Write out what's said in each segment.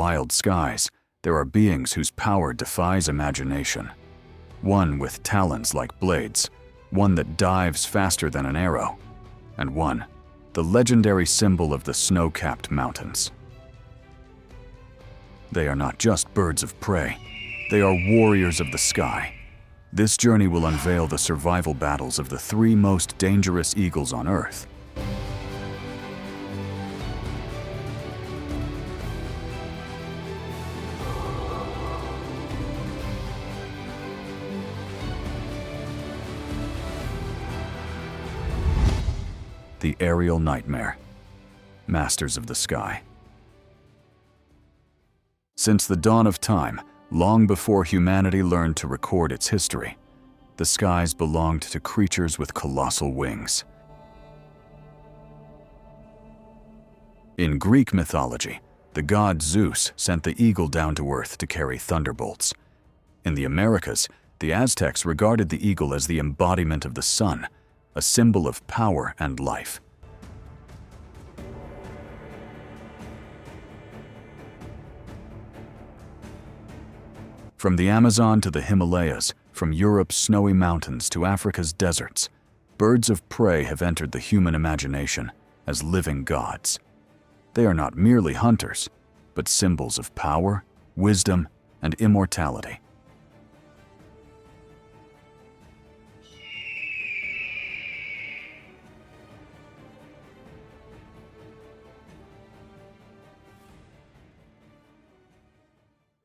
wild skies, there are beings whose power defies imagination. One with talons like blades, one that dives faster than an arrow, and one, the legendary symbol of the snow-capped mountains. They are not just birds of prey, they are warriors of the sky. This journey will unveil the survival battles of the three most dangerous eagles on Earth. The aerial nightmare, masters of the sky. Since the dawn of time, long before humanity learned to record its history, the skies belonged to creatures with colossal wings. In Greek mythology, the god Zeus sent the eagle down to earth to carry thunderbolts. In the Americas, the Aztecs regarded the eagle as the embodiment of the sun, a symbol of power and life. From the Amazon to the Himalayas, from Europe's snowy mountains to Africa's deserts, birds of prey have entered the human imagination as living gods. They are not merely hunters, but symbols of power, wisdom, and immortality.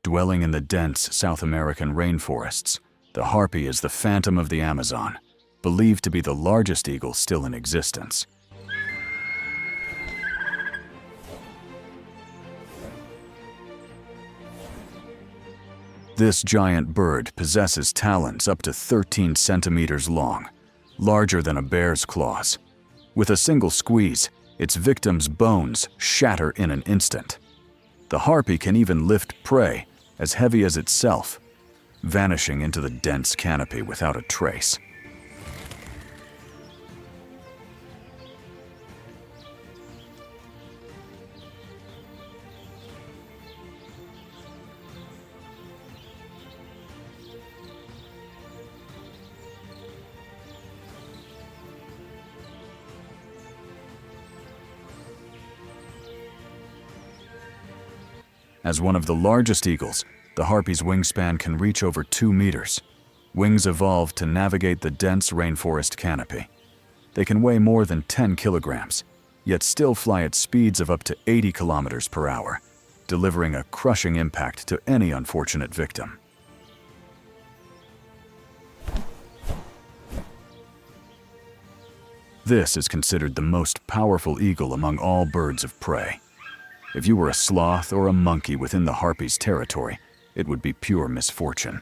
Dwelling in the dense South American rainforests, the harpy is the phantom of the Amazon, believed to be the largest eagle still in existence. This giant bird possesses talons up to 13 centimeters long, larger than a bear's claws. With a single squeeze, its victim's bones shatter in an instant. The harpy can even lift prey as heavy as itself, vanishing into the dense canopy without a trace. As one of the largest eagles, the harpy's wingspan can reach over 2 meters. Wings evolved to navigate the dense rainforest canopy. They can weigh more than 10 kilograms, yet still fly at speeds of up to 80 kilometers per hour, delivering a crushing impact to any unfortunate victim. This is considered the most powerful eagle among all birds of prey. If you were a sloth or a monkey within the harpy's territory, it would be pure misfortune.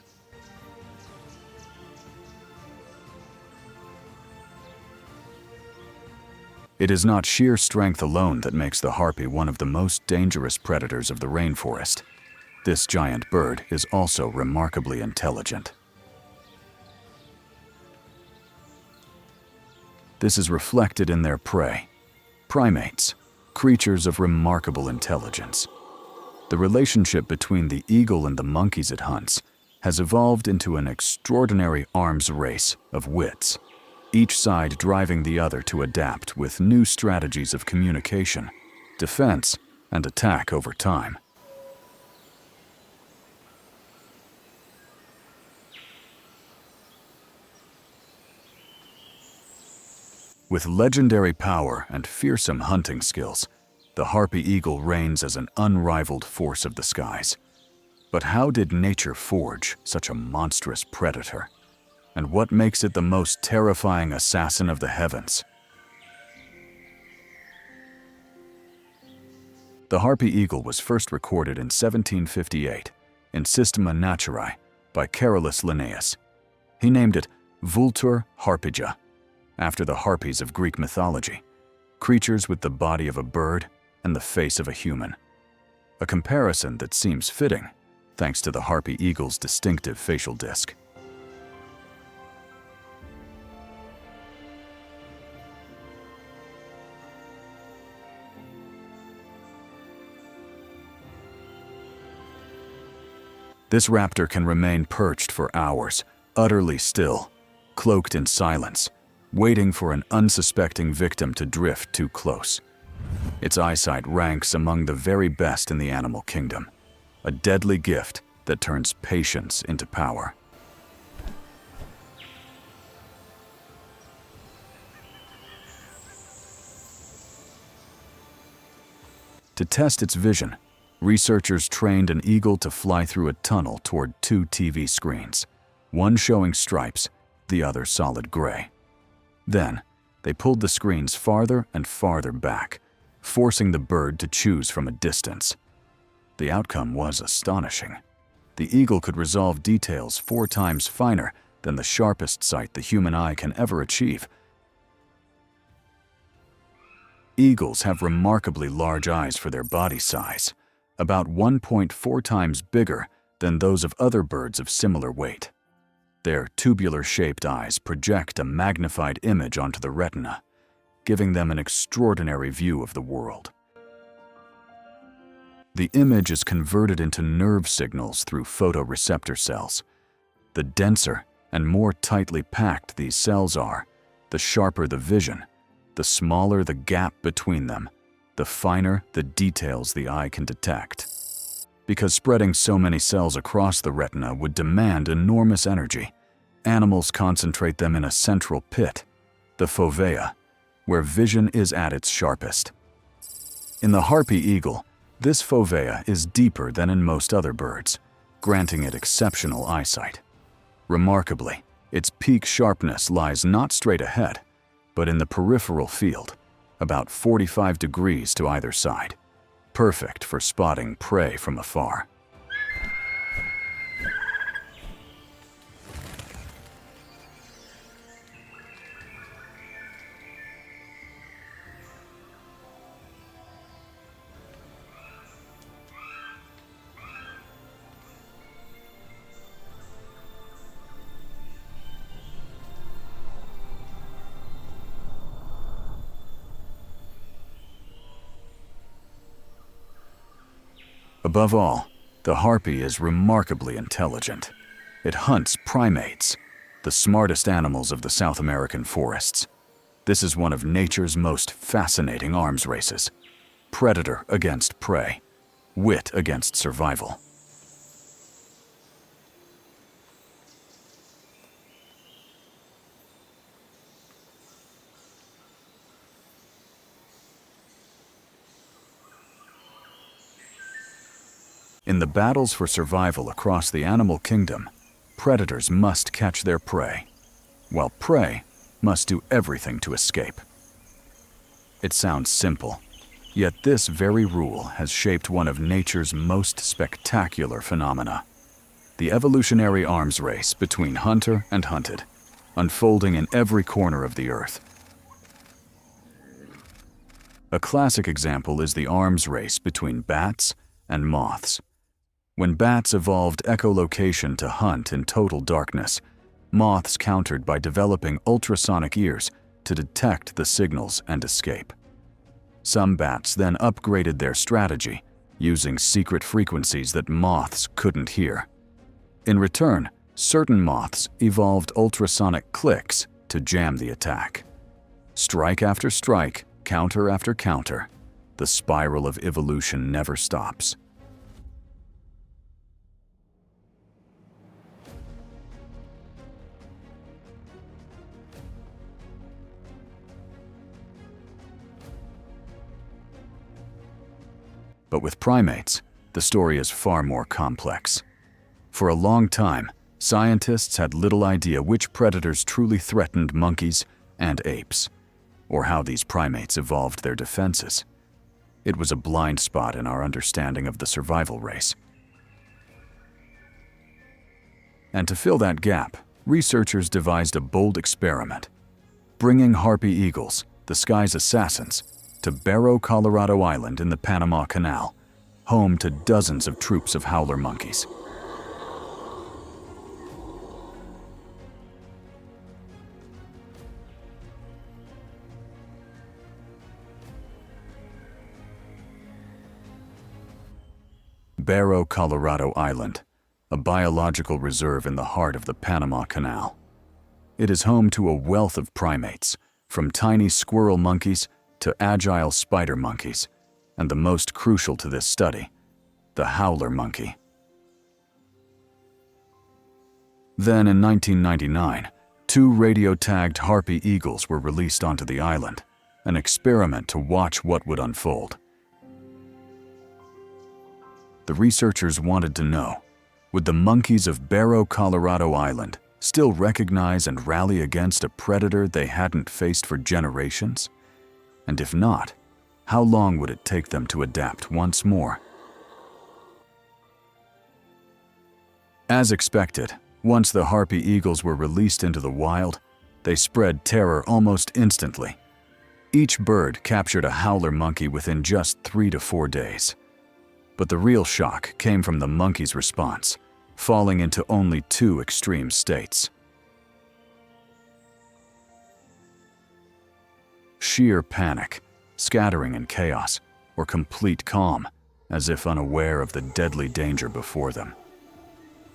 It is not sheer strength alone that makes the harpy one of the most dangerous predators of the rainforest. This giant bird is also remarkably intelligent. This is reflected in their prey. Primates, creatures of remarkable intelligence. The relationship between the eagle and the monkeys it hunts has evolved into an extraordinary arms race of wits, each side driving the other to adapt with new strategies of communication, defense, and attack over time. With legendary power and fearsome hunting skills, the harpy eagle reigns as an unrivaled force of the skies. But how did nature forge such a monstrous predator? And what makes it the most terrifying assassin of the heavens? The harpy eagle was first recorded in 1758 in Systema Naturae by Carolus Linnaeus. He named it Vultur harpygia, after the harpies of Greek mythology, creatures with the body of a bird and the face of a human. A comparison that seems fitting, thanks to the harpy eagle's distinctive facial disc. This raptor can remain perched for hours, utterly still, cloaked in silence, waiting for an unsuspecting victim to drift too close. Its eyesight ranks among the very best in the animal kingdom, a deadly gift that turns patience into power. To test its vision, researchers trained an eagle to fly through a tunnel toward two TV screens, one showing stripes, the other solid gray. Then, they pulled the screens farther and farther back, forcing the bird to choose from a distance. The outcome was astonishing. The eagle could resolve details 4 times finer than the sharpest sight the human eye can ever achieve. Eagles have remarkably large eyes for their body size, about 1.4 times bigger than those of other birds of similar weight. Their tubular-shaped eyes project a magnified image onto the retina, giving them an extraordinary view of the world. The image is converted into nerve signals through photoreceptor cells. The denser and more tightly packed these cells are, the sharper the vision, the smaller the gap between them, the finer the details the eye can detect. Because spreading so many cells across the retina would demand enormous energy, animals concentrate them in a central pit, the fovea, where vision is at its sharpest. In the harpy eagle, this fovea is deeper than in most other birds, granting it exceptional eyesight. Remarkably, its peak sharpness lies not straight ahead, but in the peripheral field, about 45 degrees to either side, perfect for spotting prey from afar. Above all, the harpy is remarkably intelligent. It hunts primates, the smartest animals of the South American forests. This is one of nature's most fascinating arms races. Predator against prey, wit against survival. In the battles for survival across the animal kingdom, predators must catch their prey, while prey must do everything to escape. It sounds simple, yet this very rule has shaped one of nature's most spectacular phenomena, the evolutionary arms race between hunter and hunted, unfolding in every corner of the earth. A classic example is the arms race between bats and moths. When bats evolved echolocation to hunt in total darkness, moths countered by developing ultrasonic ears to detect the signals and escape. Some bats then upgraded their strategy, using secret frequencies that moths couldn't hear. In return, certain moths evolved ultrasonic clicks to jam the attack. Strike after strike, counter after counter, the spiral of evolution never stops. But with primates, the story is far more complex. For a long time, scientists had little idea which predators truly threatened monkeys and apes, or how these primates evolved their defenses. It was a blind spot in our understanding of the survival race. And to fill that gap, researchers devised a bold experiment, bringing harpy eagles, the sky's assassins, to Barrow, Colorado Island in the Panama Canal, home to dozens of troops of howler monkeys. Barrow, Colorado Island, a biological reserve in the heart of the Panama Canal. It is home to a wealth of primates, from tiny squirrel monkeys to agile spider monkeys, and the most crucial to this study, the howler monkey. Then in 1999, 2 radio-tagged harpy eagles were released onto the island, an experiment to watch what would unfold. The researchers wanted to know, would the monkeys of Barrow, Colorado Island still recognize and rally against a predator they hadn't faced for generations? And if not, how long would it take them to adapt once more? As expected, once the harpy eagles were released into the wild, they spread terror almost instantly. Each bird captured a howler monkey within just 3 to 4 days. But the real shock came from the monkey's response, falling into only 2 extreme states: sheer panic, scattering and chaos, or complete calm, as if unaware of the deadly danger before them.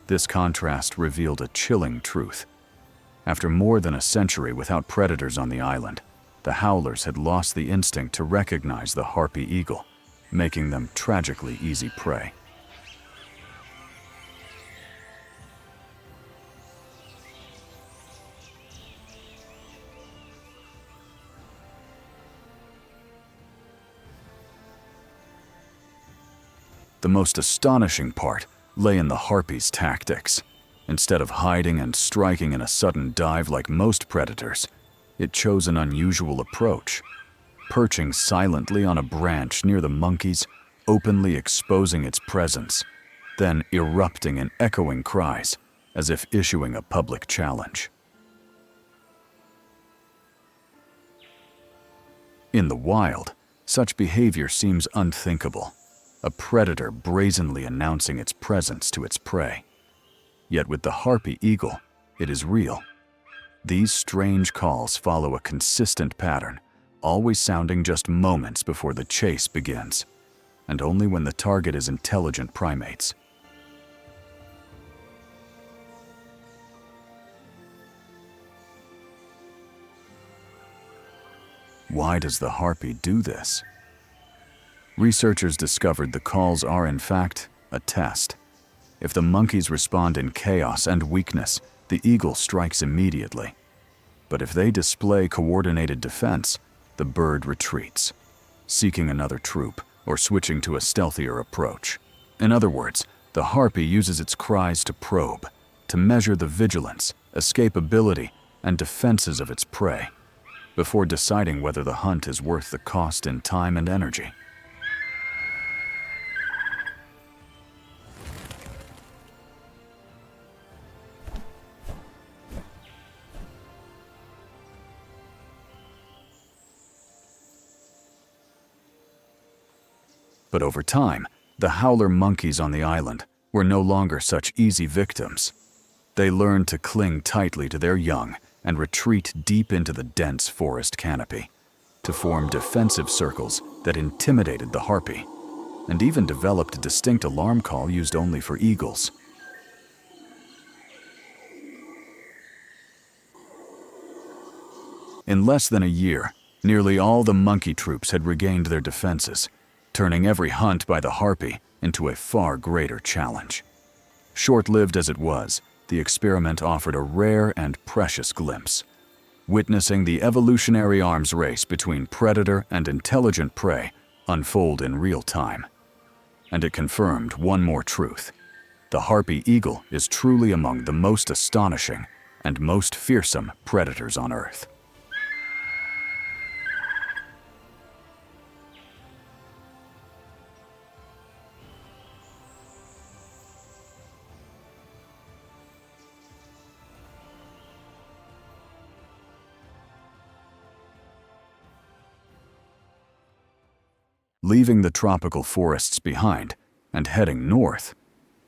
This contrast revealed a chilling truth. After more than a century without predators on the island, the howlers had lost the instinct to recognize the harpy eagle, making them tragically easy prey. The most astonishing part lay in the harpy's tactics. Instead of hiding and striking in a sudden dive like most predators, it chose an unusual approach, perching silently on a branch near the monkeys, openly exposing its presence, then erupting in echoing cries as if issuing a public challenge. In the wild, such behavior seems unthinkable, a predator brazenly announcing its presence to its prey. Yet with the harpy eagle, it is real. These strange calls follow a consistent pattern, always sounding just moments before the chase begins, and only when the target is intelligent primates. Why does the harpy do this? Researchers discovered the calls are, in fact, a test. If the monkeys respond in chaos and weakness, the eagle strikes immediately. But if they display coordinated defense, the bird retreats, seeking another troop or switching to a stealthier approach. In other words, the harpy uses its cries to probe, to measure the vigilance, escapability, and defenses of its prey, before deciding whether the hunt is worth the cost in time and energy. But over time, the howler monkeys on the island were no longer such easy victims. They learned to cling tightly to their young and retreat deep into the dense forest canopy, to form defensive circles that intimidated the harpy, and even developed a distinct alarm call used only for eagles. In less than a year, nearly all the monkey troops had regained their defenses, turning every hunt by the harpy into a far greater challenge. Short-lived as it was, the experiment offered a rare and precious glimpse, witnessing the evolutionary arms race between predator and intelligent prey unfold in real time. And it confirmed one more truth: the harpy eagle is truly among the most astonishing and most fearsome predators on Earth. Leaving the tropical forests behind and heading north,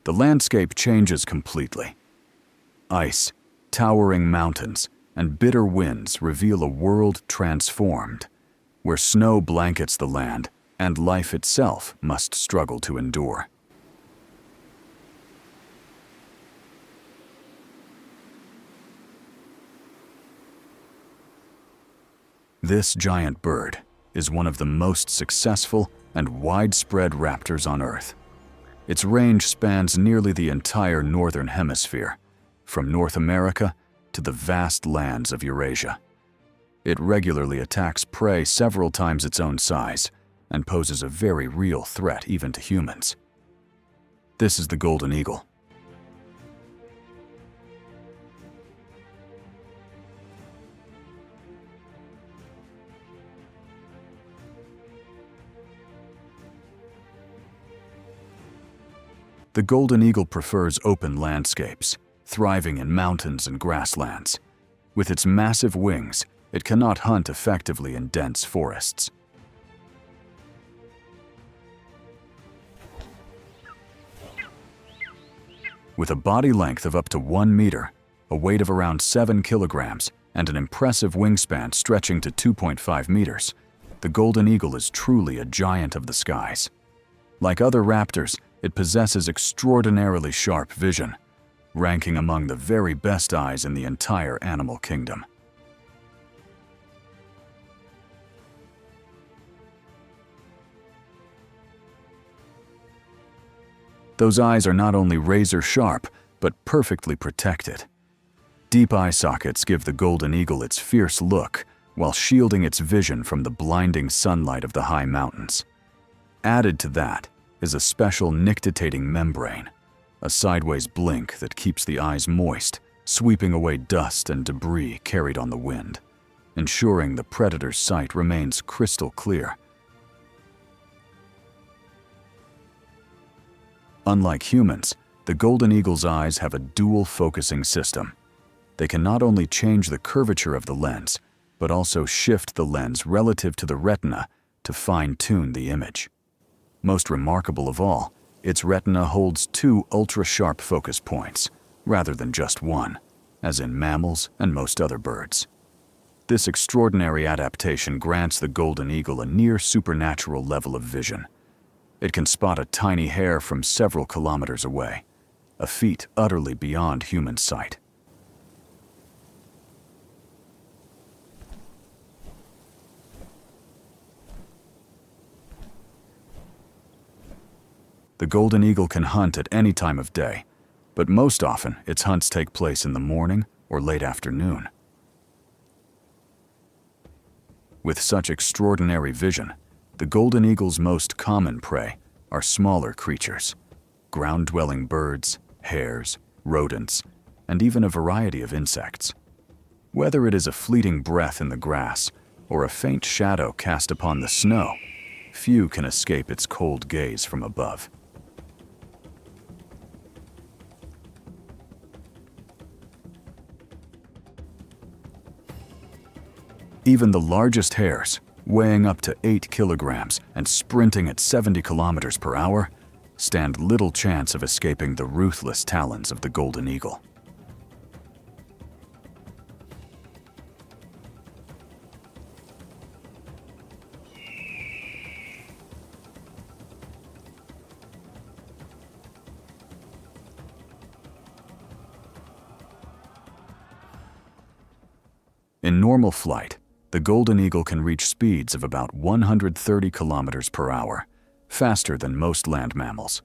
the landscape changes completely. Ice, towering mountains, and bitter winds reveal a world transformed, where snow blankets the land and life itself must struggle to endure. This giant bird is one of the most successful and widespread raptors on Earth. Its range spans nearly the entire northern hemisphere, from North America to the vast lands of Eurasia. It regularly attacks prey several times its own size and poses a very real threat even to humans. This is the golden eagle. The golden eagle prefers open landscapes, thriving in mountains and grasslands. With its massive wings, it cannot hunt effectively in dense forests. With a body length of up to 1 meter, a weight of around 7 kilograms, and an impressive wingspan stretching to 2.5 meters, the golden eagle is truly a giant of the skies. Like other raptors, it possesses extraordinarily sharp vision, ranking among the very best eyes in the entire animal kingdom. Those eyes are not only razor sharp, but perfectly protected. Deep eye sockets give the golden eagle its fierce look, while shielding its vision from the blinding sunlight of the high mountains. Added to that is a special nictitating membrane, a sideways blink that keeps the eyes moist, sweeping away dust and debris carried on the wind, ensuring the predator's sight remains crystal clear. Unlike humans, the golden eagle's eyes have a dual focusing system. They can not only change the curvature of the lens, but also shift the lens relative to the retina to fine-tune the image. Most remarkable of all, its retina holds 2 ultra-sharp focus points, rather than just one, as in mammals and most other birds. This extraordinary adaptation grants the golden eagle a near supernatural level of vision. It can spot a tiny hare from several kilometers away, a feat utterly beyond human sight. The golden eagle can hunt at any time of day, but most often its hunts take place in the morning or late afternoon. With such extraordinary vision, the golden eagle's most common prey are smaller creatures, ground-dwelling birds, hares, rodents, and even a variety of insects. Whether it is a fleeting breath in the grass or a faint shadow cast upon the snow, few can escape its cold gaze from above. Even the largest hares, weighing up to 8 kilograms and sprinting at 70 kilometers per hour, stand little chance of escaping the ruthless talons of the golden eagle. In normal flight, the golden eagle can reach speeds of about 130 kilometers per hour, faster than most land mammals.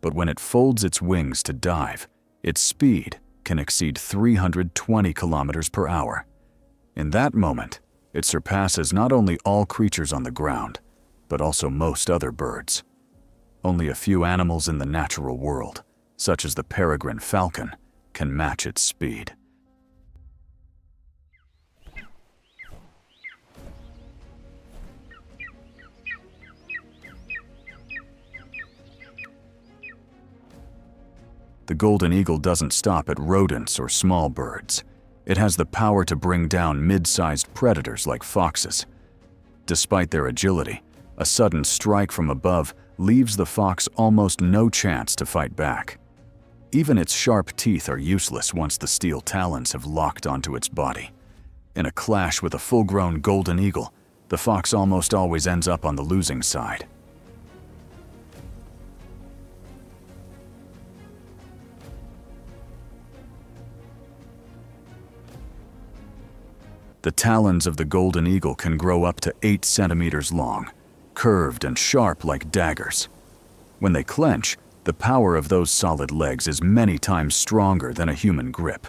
But when it folds its wings to dive, its speed can exceed 320 kilometers per hour. In that moment, it surpasses not only all creatures on the ground, but also most other birds. Only a few animals in the natural world, such as the peregrine falcon, can match its speed. The golden eagle doesn't stop at rodents or small birds. It has the power to bring down mid-sized predators like foxes. Despite their agility, a sudden strike from above leaves the fox almost no chance to fight back. Even its sharp teeth are useless once the steel talons have locked onto its body. In a clash with a full-grown golden eagle, the fox almost always ends up on the losing side. The The talons of the golden eagle can grow up to 8 centimeters long, curved and sharp like daggers. When they clench, the power of those solid legs is many times stronger than a human grip.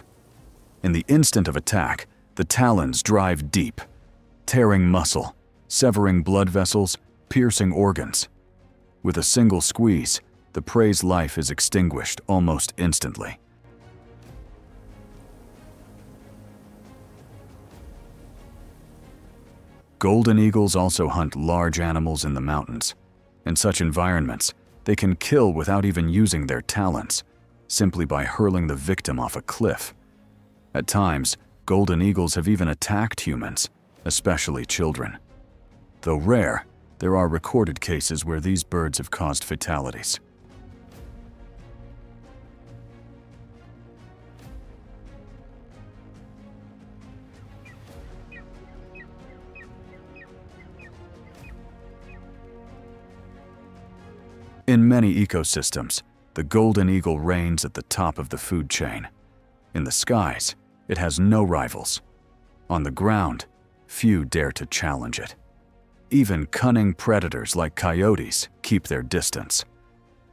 In the instant of attack, the talons drive deep, tearing muscle, severing blood vessels, piercing organs. With a single squeeze, the prey's life is extinguished almost instantly. Golden eagles also hunt large animals in the mountains. In such environments, they can kill without even using their talons, simply by hurling the victim off a cliff. At times, golden eagles have even attacked humans, especially children. Though rare, there are recorded cases where these birds have caused fatalities. In many ecosystems, the golden eagle reigns at the top of the food chain. In the skies, it has no rivals. On the ground, few dare to challenge it. Even cunning predators like coyotes keep their distance.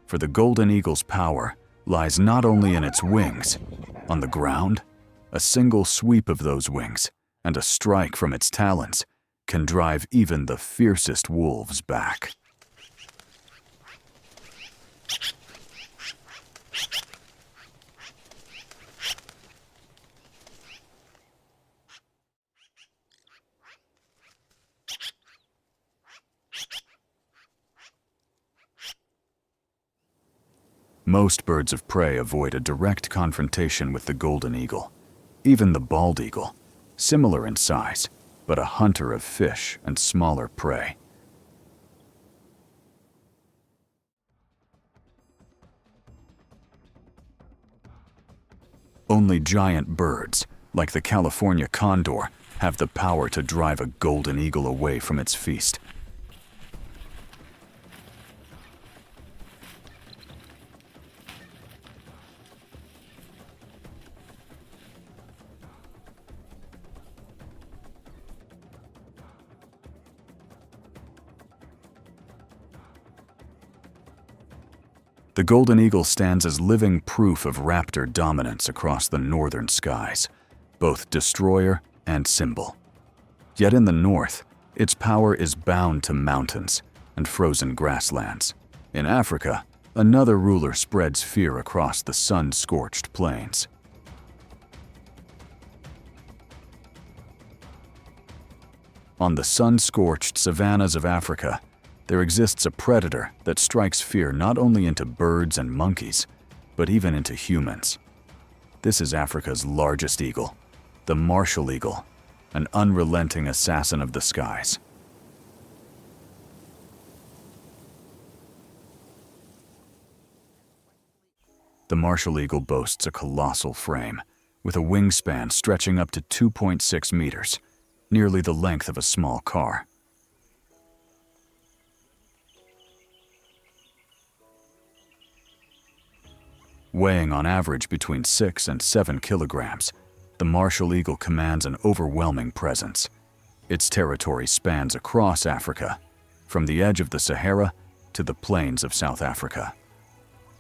For the golden eagle's power lies not only in its wings. On the ground, a single sweep of those wings and a strike from its talons can drive even the fiercest wolves back. Most birds of prey avoid a direct confrontation with the golden eagle. Even the bald eagle, similar in size, but a hunter of fish and smaller prey. Only giant birds, like the California condor, have the power to drive a golden eagle away from its feast. The golden eagle stands as living proof of raptor dominance across the northern skies, both destroyer and symbol. Yet in the north, its power is bound to mountains and frozen grasslands. In Africa, another ruler spreads fear across the sun-scorched plains. On the sun-scorched savannas of Africa, there exists a predator that strikes fear not only into birds and monkeys, but even into humans. This is Africa's largest eagle, the martial eagle, an unrelenting assassin of the skies. The martial eagle boasts a colossal frame, with a wingspan stretching up to 2.6 meters, nearly the length of a small car. Weighing on average between 6 and 7 kilograms, the martial eagle commands an overwhelming presence. Its territory spans across Africa, from the edge of the Sahara to the plains of South Africa.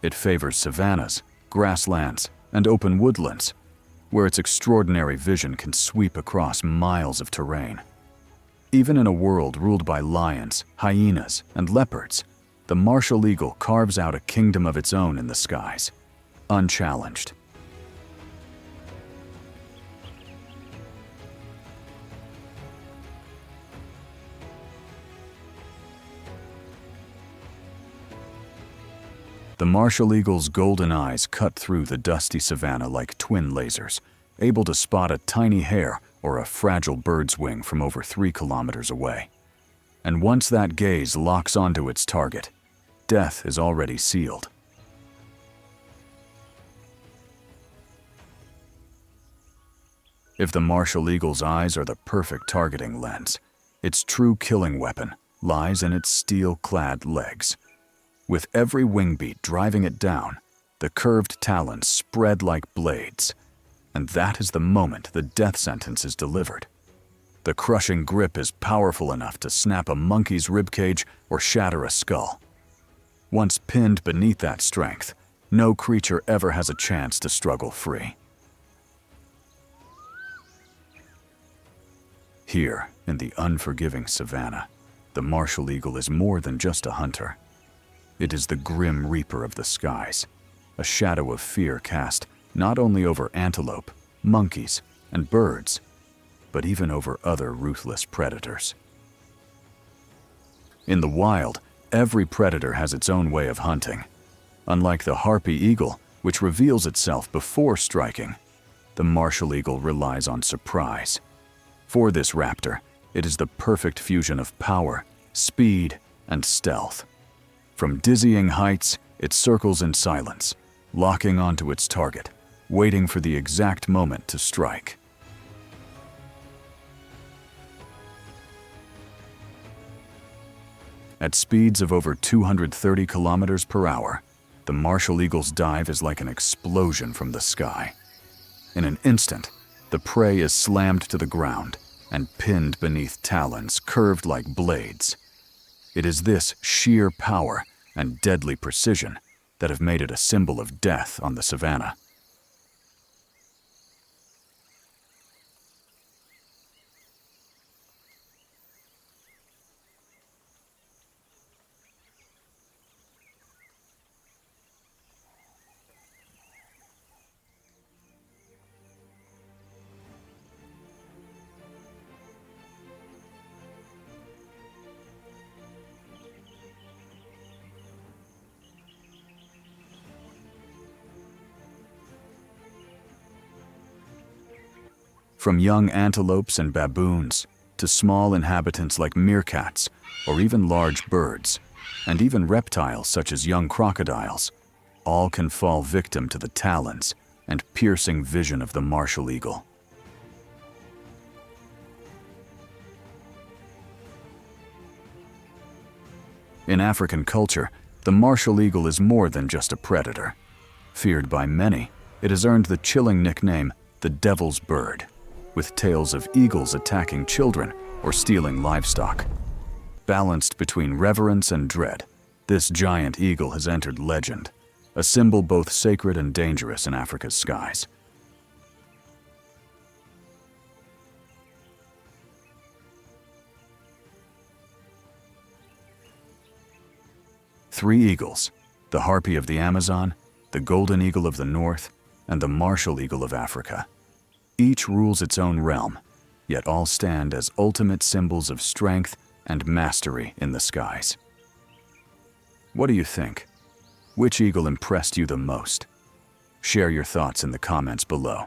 It favors savannas, grasslands, and open woodlands, where its extraordinary vision can sweep across miles of terrain. Even in a world ruled by lions, hyenas, and leopards, the martial eagle carves out a kingdom of its own in the skies, unchallenged. The martial eagle's golden eyes cut through the dusty savanna like twin lasers, able to spot a tiny hare or a fragile bird's wing from over 3 kilometers away. And once that gaze locks onto its target, death is already sealed. If the martial eagle's eyes are the perfect targeting lens, its true killing weapon lies in its steel-clad legs. With every wing beat driving it down, the curved talons spread like blades, and that is the moment the death sentence is delivered. The crushing grip is powerful enough to snap a monkey's ribcage or shatter a skull. Once pinned beneath that strength, no creature ever has a chance to struggle free. Here, in the unforgiving savanna, the martial eagle is more than just a hunter. It is the grim reaper of the skies, a shadow of fear cast not only over antelope, monkeys, and birds, but even over other ruthless predators. In the wild, every predator has its own way of hunting. Unlike the harpy eagle, which reveals itself before striking, the martial eagle relies on surprise. For this raptor, it is the perfect fusion of power, speed, and stealth. From dizzying heights, it circles in silence, locking onto its target, waiting for the exact moment to strike. At speeds of over 230 kilometers per hour, the martial eagle's dive is like an explosion from the sky. In an instant, the prey is slammed to the ground and pinned beneath talons curved like blades. It is this sheer power and deadly precision that have made it a symbol of death on the savanna. From young antelopes and baboons to small inhabitants like meerkats or even large birds, and even reptiles such as young crocodiles, all can fall victim to the talons and piercing vision of the martial eagle. In African culture, the martial eagle is more than just a predator. Feared by many, it has earned the chilling nickname, the devil's bird, with tales of eagles attacking children or stealing livestock. Balanced between reverence and dread, this giant eagle has entered legend, a symbol both sacred and dangerous in Africa's skies. Three eagles, the harpy of the Amazon, the golden eagle of the north, and the martial eagle of Africa. Each rules its own realm, yet all stand as ultimate symbols of strength and mastery in the skies. What do you think? Which eagle impressed you the most? Share your thoughts in the comments below.